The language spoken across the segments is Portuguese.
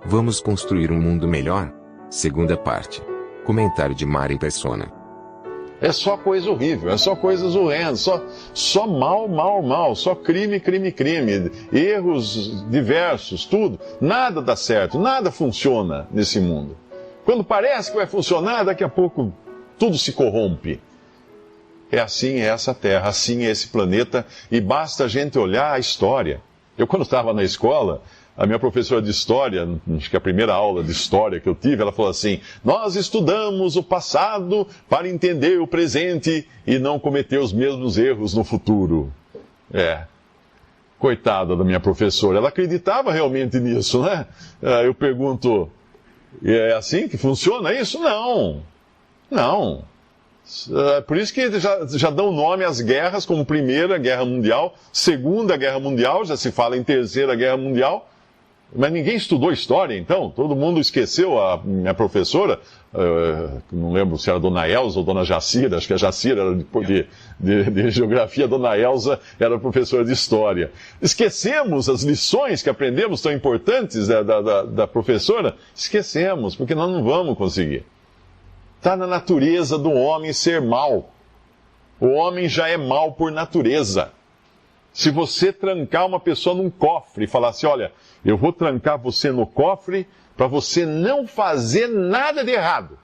Vamos construir um mundo melhor? Segunda parte. Comentário de Mari Persona. É só coisa horrível, é só coisas horrendas, só mal, só crime, erros diversos, tudo. Nada dá certo, nada funciona nesse mundo. Quando parece que vai funcionar, daqui a pouco tudo se corrompe. É assim essa Terra, assim é esse planeta, e basta a gente olhar a história. Eu, quando estava na escola, a minha professora de história, acho que a primeira aula de história que eu tive, ela falou assim: nós estudamos o passado para entender o presente e não cometer os mesmos erros no futuro. Coitada da minha professora, ela acreditava realmente nisso, né? Eu pergunto, é assim que funciona isso? Não. Por isso que já dão nome às guerras, como Primeira Guerra Mundial, Segunda Guerra Mundial, já se fala em Terceira Guerra Mundial. Mas ninguém estudou história, então? Todo mundo esqueceu a minha professora, não lembro se era Dona Elza ou Dona Jacira, acho que a Jacira era de geografia, a Dona Elza era professora de história. Esquecemos as lições que aprendemos tão importantes da professora? Esquecemos, porque nós não vamos conseguir. Está na natureza do homem ser mau. O homem já é mau por natureza. Se você trancar uma pessoa num cofre e falar assim, olha, eu vou trancar você no cofre para você não fazer nada de errado.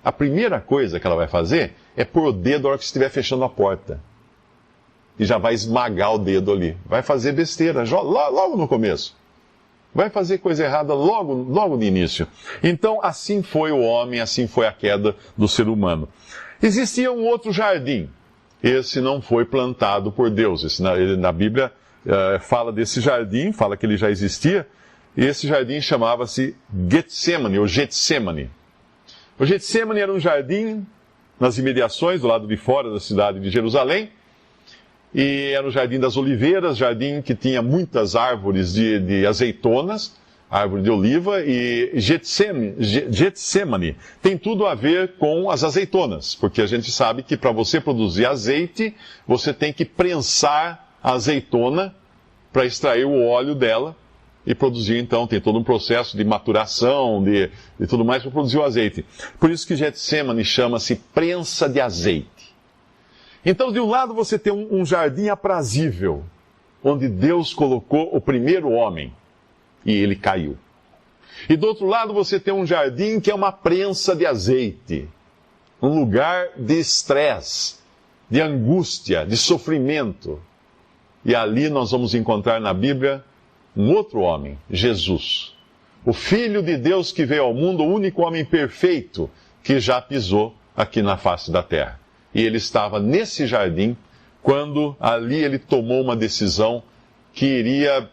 A primeira coisa que ela vai fazer é pôr o dedo na hora que estiver fechando a porta. E já vai esmagar o dedo ali. Vai fazer besteira, logo no começo. Vai fazer coisa errada logo no início. Então, assim foi o homem, assim foi a queda do ser humano. Existia um outro jardim. Esse não foi plantado por Deus. Na Bíblia fala desse jardim, fala que ele já existia. E esse jardim chamava-se Getsemane, ou Getsemane. O Getsemane era um jardim nas imediações, do lado de fora da cidade de Jerusalém. E era o Jardim das Oliveiras, jardim que tinha muitas árvores de azeitonas, árvore de oliva, e Getsemane tem tudo a ver com as azeitonas, porque a gente sabe que para você produzir azeite, você tem que prensar a azeitona para extrair o óleo dela e produzir, então, tem todo um processo de maturação e tudo mais para produzir o azeite. Por isso que Getsemane chama-se prensa de azeite. Então, de um lado você tem um jardim aprazível, onde Deus colocou o primeiro homem, e ele caiu. E do outro lado você tem um jardim que é uma prensa de azeite, um lugar de estresse, de angústia, de sofrimento. E ali nós vamos encontrar na Bíblia um outro homem, Jesus, o Filho de Deus que veio ao mundo, o único homem perfeito que já pisou aqui na face da terra. E ele estava nesse jardim quando ali ele tomou uma decisão que iria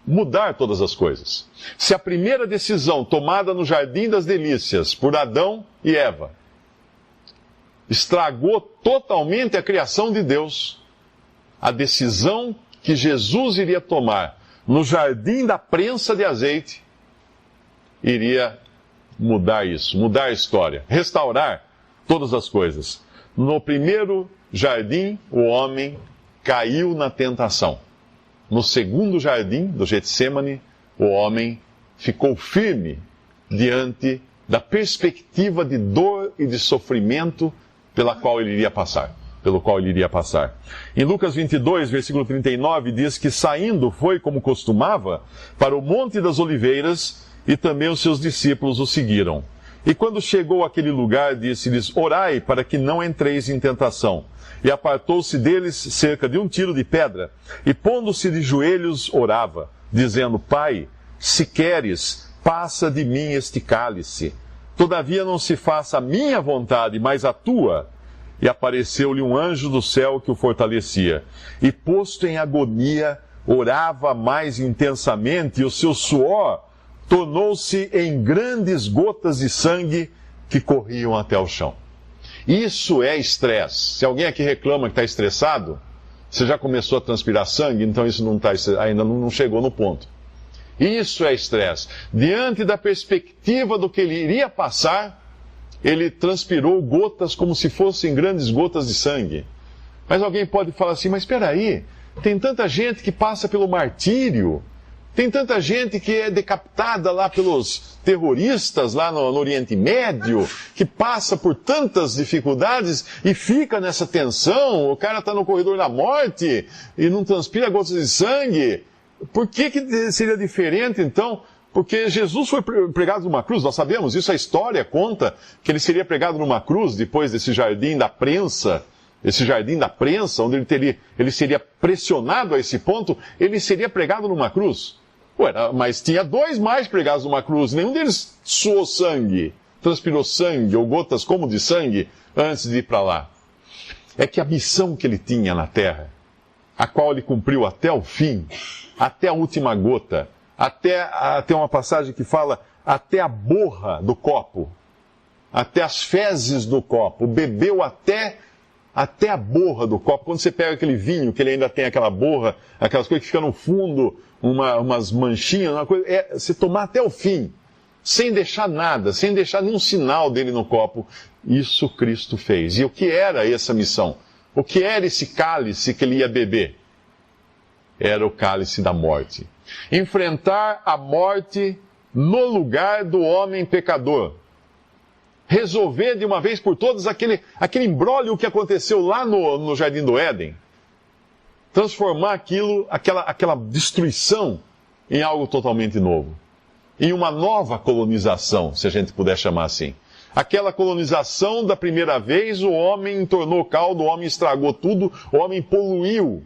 mudar todas as coisas. Se a primeira decisão tomada no Jardim das Delícias por Adão e Eva estragou totalmente a criação de Deus, a decisão que Jesus iria tomar no Jardim da prensa de azeite iria mudar isso, mudar a história, restaurar todas as coisas. No primeiro jardim, o homem caiu na tentação. No segundo jardim, do Getsemane, o homem ficou firme diante da perspectiva de dor e de sofrimento pelo qual ele iria passar. Em Lucas 22, versículo 39, diz que saindo foi, como costumava, para o Monte das Oliveiras, e também os seus discípulos o seguiram. E quando chegou àquele lugar, disse-lhes, orai para que não entreis em tentação. E apartou-se deles cerca de 1 tiro de pedra, e pondo-se de joelhos, orava, dizendo, Pai, se queres, passa de mim este cálice. Todavia não se faça a minha vontade, mas a tua. E apareceu-lhe um anjo do céu que o fortalecia. E posto em agonia, orava mais intensamente, e o seu suor tornou-se em grandes gotas de sangue que corriam até o chão. Isso é estresse. Se alguém aqui reclama que está estressado, você já começou a transpirar sangue, então isso ainda não chegou no ponto. Isso é estresse. Diante da perspectiva do que ele iria passar, ele transpirou gotas como se fossem grandes gotas de sangue. Mas alguém pode falar assim, mas espera aí, tem tanta gente que passa pelo martírio, Tem tanta gente que é decapitada lá pelos terroristas lá no Oriente Médio, que passa por tantas dificuldades e fica nessa tensão. O cara está no corredor da morte e não transpira gotas de sangue. Por que seria diferente, então? Porque Jesus foi pregado numa cruz, nós sabemos isso, a história conta que ele seria pregado numa cruz depois desse jardim da prensa, onde ele seria pressionado a esse ponto, ele seria pregado numa cruz. Mas tinha 2 mais pregados numa cruz, nenhum deles suou sangue, transpirou sangue ou gotas como de sangue antes de ir para lá. É que a missão que ele tinha na terra, a qual ele cumpriu até o fim, até a última gota, até uma passagem que fala até a borra do copo, até as fezes do copo, bebeu até a borra do copo. Quando você pega aquele vinho, que ele ainda tem aquela borra, aquelas coisas que ficam no fundo, umas manchinhas, você tomar até o fim, sem deixar nada, sem deixar nenhum sinal dele no copo. Isso Cristo fez. E o que era essa missão? O que era esse cálice que ele ia beber? Era o cálice da morte. Enfrentar a morte no lugar do homem pecador. Resolver de uma vez por todas aquele imbróglio que aconteceu lá no Jardim do Éden. Transformar aquela destruição em algo totalmente novo. Em uma nova colonização, se a gente puder chamar assim. Aquela colonização da primeira vez, o homem tornou caldo, o homem estragou tudo, o homem poluiu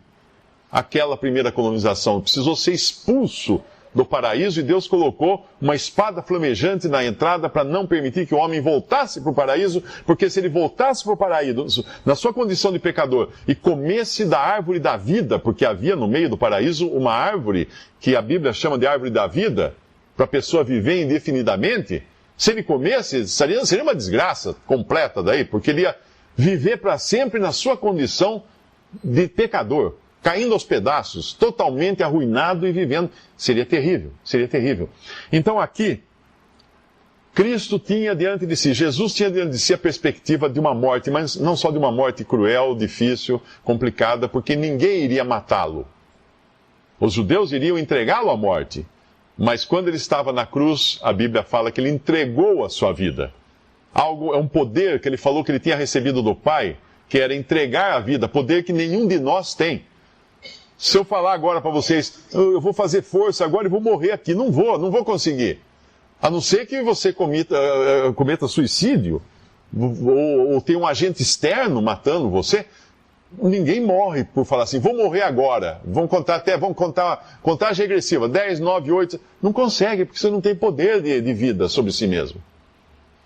aquela primeira colonização. Precisou ser expulso do paraíso e Deus colocou uma espada flamejante na entrada para não permitir que o homem voltasse para o paraíso, porque se ele voltasse para o paraíso, na sua condição de pecador, e comesse da árvore da vida, porque havia no meio do paraíso uma árvore que a Bíblia chama de árvore da vida, para a pessoa viver indefinidamente, se ele comesse, seria uma desgraça completa daí, porque ele ia viver para sempre na sua condição de pecador, caindo aos pedaços, totalmente arruinado e vivendo. Seria terrível, seria terrível. Então aqui, Cristo tinha diante de si, Jesus tinha diante de si a perspectiva de uma morte, mas não só de uma morte cruel, difícil, complicada, porque ninguém iria matá-lo. Os judeus iriam entregá-lo à morte, mas quando ele estava na cruz, a Bíblia fala que ele entregou a sua vida. É um poder que ele falou que ele tinha recebido do Pai, que era entregar a vida, poder que nenhum de nós tem. Se eu falar agora para vocês, eu vou fazer força agora e vou morrer aqui, não vou conseguir. A não ser que você cometa suicídio, ou tenha um agente externo matando você. Ninguém morre por falar assim, vou morrer agora. Vamos contar contagem regressiva, 10, 9, 8. Não consegue, porque você não tem poder de vida sobre si mesmo.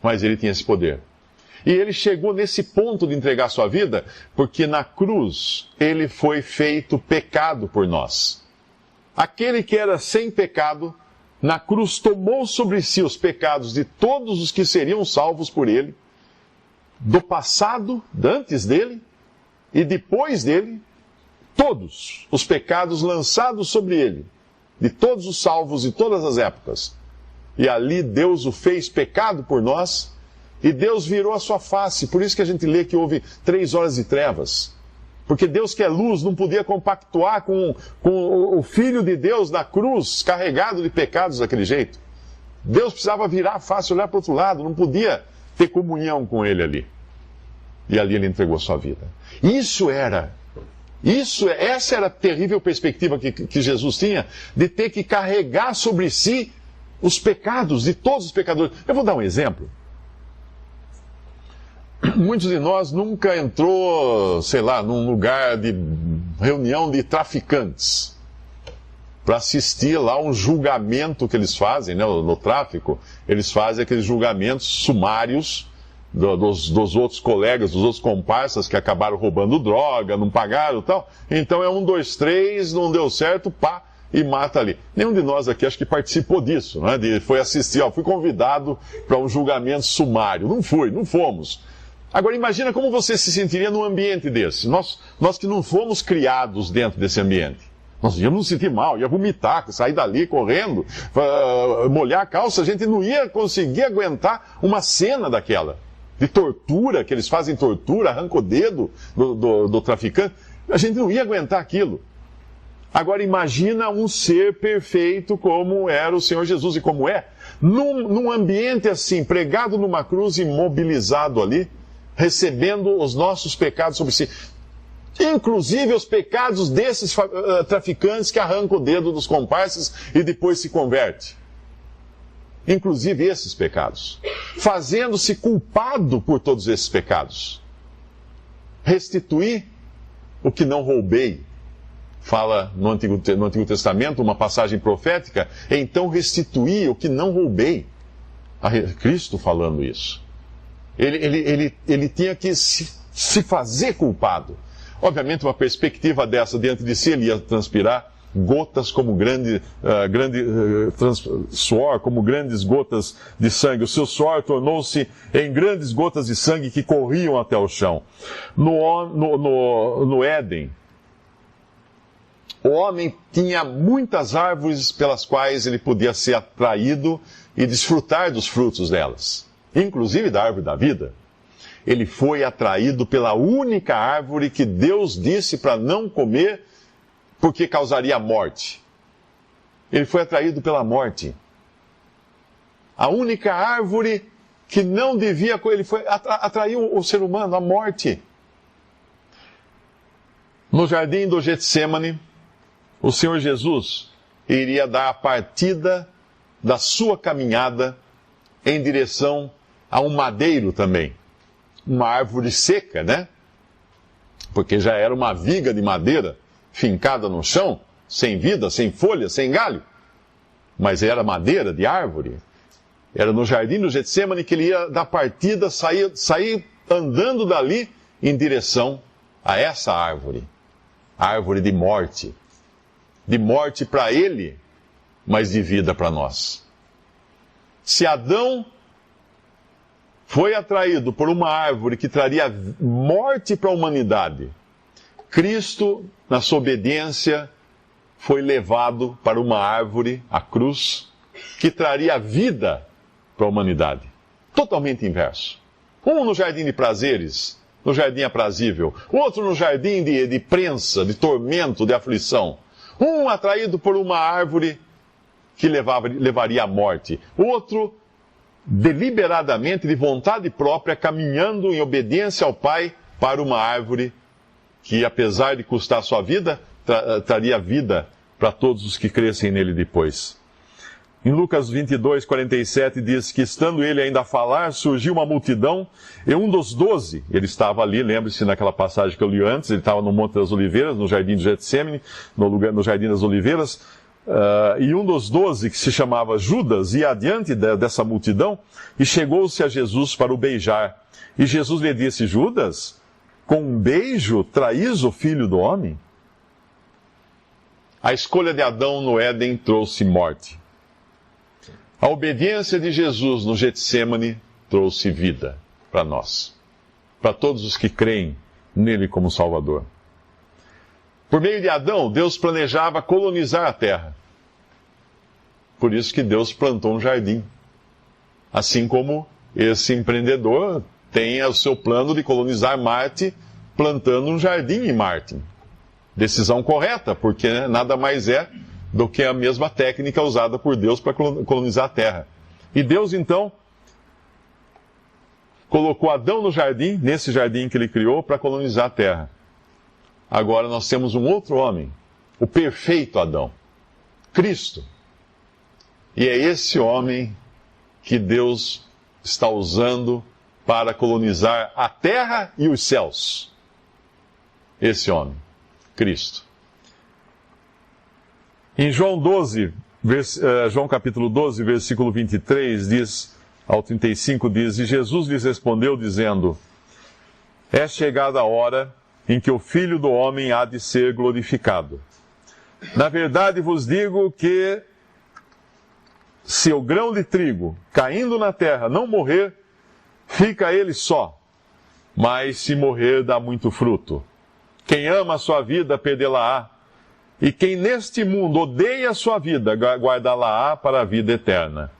Mas ele tinha esse poder. E ele chegou nesse ponto de entregar sua vida, porque na cruz ele foi feito pecado por nós. Aquele que era sem pecado, na cruz tomou sobre si os pecados de todos os que seriam salvos por ele, do passado, antes dele, e depois dele, todos os pecados lançados sobre ele, de todos os salvos de todas as épocas. E ali Deus o fez pecado por nós, e Deus virou a sua face. Por isso que a gente lê que houve 3 horas de trevas. Porque Deus, que é luz, não podia compactuar com o Filho de Deus na cruz, carregado de pecados daquele jeito. Deus precisava virar a face, olhar para o outro lado, não podia ter comunhão com ele ali. E ali ele entregou a sua vida. Essa era a terrível perspectiva que Jesus tinha, de ter que carregar sobre si os pecados de todos os pecadores. Eu vou dar um exemplo. Muitos de nós nunca entrou, num lugar de reunião de traficantes para assistir lá um julgamento que eles fazem, né, no tráfico. Eles fazem aqueles julgamentos sumários dos outros colegas, dos outros comparsas que acabaram roubando droga, não pagaram e tal. Então é 1, 2, 3, não deu certo, pá, e mata ali. Nenhum de nós aqui acho que participou disso, né? Foi assistir, fui convidado para um julgamento sumário. Não fomos. Agora imagina como você se sentiria num ambiente desse. Nós que não fomos criados dentro desse ambiente. Nós íamos nos sentir mal, ia vomitar, sair dali correndo, molhar a calça, a gente não ia conseguir aguentar uma cena daquela. De tortura, que eles fazem tortura, arranca o dedo do traficante. A gente não ia aguentar aquilo. Agora imagina um ser perfeito como era o Senhor Jesus e como é. Num ambiente assim, pregado numa cruz, imobilizado ali, recebendo os nossos pecados sobre si. Inclusive os pecados desses traficantes que arrancam o dedo dos comparsas e depois se converte. Inclusive esses pecados. Fazendo-se culpado por todos esses pecados. Restituir o que não roubei. Fala no Antigo Testamento, uma passagem profética. Então restituir o que não roubei. Cristo falando isso. Ele tinha que se fazer culpado. Obviamente, uma perspectiva dessa diante de si, ele ia transpirar gotas como suor, como grandes gotas de sangue. O seu suor tornou-se em grandes gotas de sangue que corriam até o chão. No Éden, o homem tinha muitas árvores pelas quais ele podia ser atraído e desfrutar dos frutos delas, inclusive da árvore da vida. Ele foi atraído pela única árvore que Deus disse para não comer, porque causaria morte. Ele foi atraído pela morte. A única árvore que não devia... Ele atraiu o ser humano à morte. No jardim do Getsêmani, o Senhor Jesus iria dar a partida da sua caminhada em direção a um madeiro também. Uma árvore seca, né? Porque já era uma viga de madeira fincada no chão, sem vida, sem folha, sem galho. Mas era madeira de árvore. Era no jardim do Getsêmani que ele ia dar partida, sair andando dali em direção a essa árvore. A árvore de morte. De morte para ele, mas de vida para nós. Se Adão foi atraído por uma árvore que traria morte para a humanidade, Cristo, na sua obediência, foi levado para uma árvore, a cruz, que traria vida para a humanidade. Totalmente inverso. Um no jardim de prazeres, no jardim aprazível. Outro no jardim de prensa, de tormento, de aflição. Um atraído por uma árvore que levaria à morte. Outro deliberadamente, de vontade própria, caminhando em obediência ao Pai para uma árvore que, apesar de custar sua vida, traria vida para todos os que crescem nele depois. Em Lucas 22, 47 diz que, estando ele ainda a falar, surgiu uma multidão, e um dos 12, ele estava ali, lembre-se naquela passagem que eu li antes, ele estava no Monte das Oliveiras, no Jardim de Getsêmani, no Jardim das Oliveiras, e um dos 12, que se chamava Judas, ia adiante dessa multidão e chegou-se a Jesus para o beijar. E Jesus lhe disse: Judas, com um beijo traís o Filho do Homem? A escolha de Adão no Éden trouxe morte. A obediência de Jesus no Getsêmani trouxe vida para nós, para todos os que creem nele como Salvador. Por meio de Adão, Deus planejava colonizar a terra. Por isso que Deus plantou um jardim. Assim como esse empreendedor tem o seu plano de colonizar Marte, plantando um jardim em Marte. Decisão correta, porque nada mais é do que a mesma técnica usada por Deus para colonizar a terra. E Deus, então, colocou Adão no jardim, nesse jardim que ele criou, para colonizar a terra. Agora nós temos um outro homem, o perfeito Adão, Cristo. E é esse homem que Deus está usando para colonizar a terra e os céus. Esse homem, Cristo. Em João 12, João capítulo 12, versículo 23 ao 35 diz: E Jesus lhes respondeu dizendo: É chegada a hora em que o Filho do Homem há de ser glorificado. Na verdade vos digo que, se o grão de trigo caindo na terra não morrer, fica ele só, mas se morrer dá muito fruto. Quem ama a sua vida, perdê-la-á, e quem neste mundo odeia a sua vida, guardá-la-á para a vida eterna.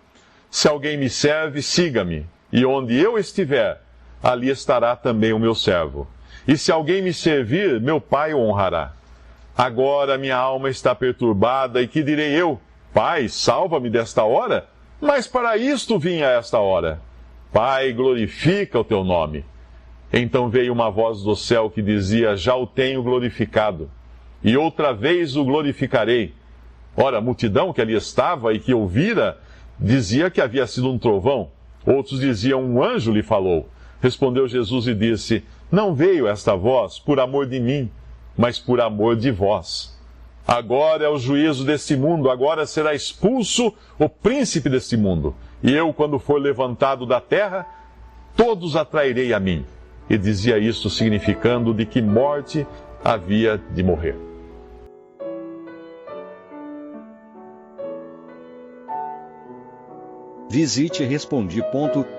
Se alguém me serve, siga-me, e onde eu estiver, ali estará também o meu servo. E se alguém me servir, meu Pai o honrará. Agora minha alma está perturbada, e que direi eu? Pai, salva-me desta hora? Mas para isto vim a esta hora. Pai, glorifica o teu nome. Então veio uma voz do céu que dizia: Já o tenho glorificado, e outra vez o glorificarei. Ora, a multidão que ali estava e que ouvira, dizia que havia sido um trovão. Outros diziam: Um anjo lhe falou. Respondeu Jesus e disse: Não veio esta voz por amor de mim, mas por amor de vós. Agora é o juízo deste mundo, agora será expulso o príncipe deste mundo. E eu, quando for levantado da terra, todos atrairei a mim. E dizia isto significando de que morte havia de morrer. Visite Respondi.com.br.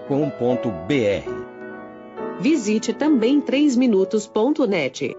Visite também 3minutos.net.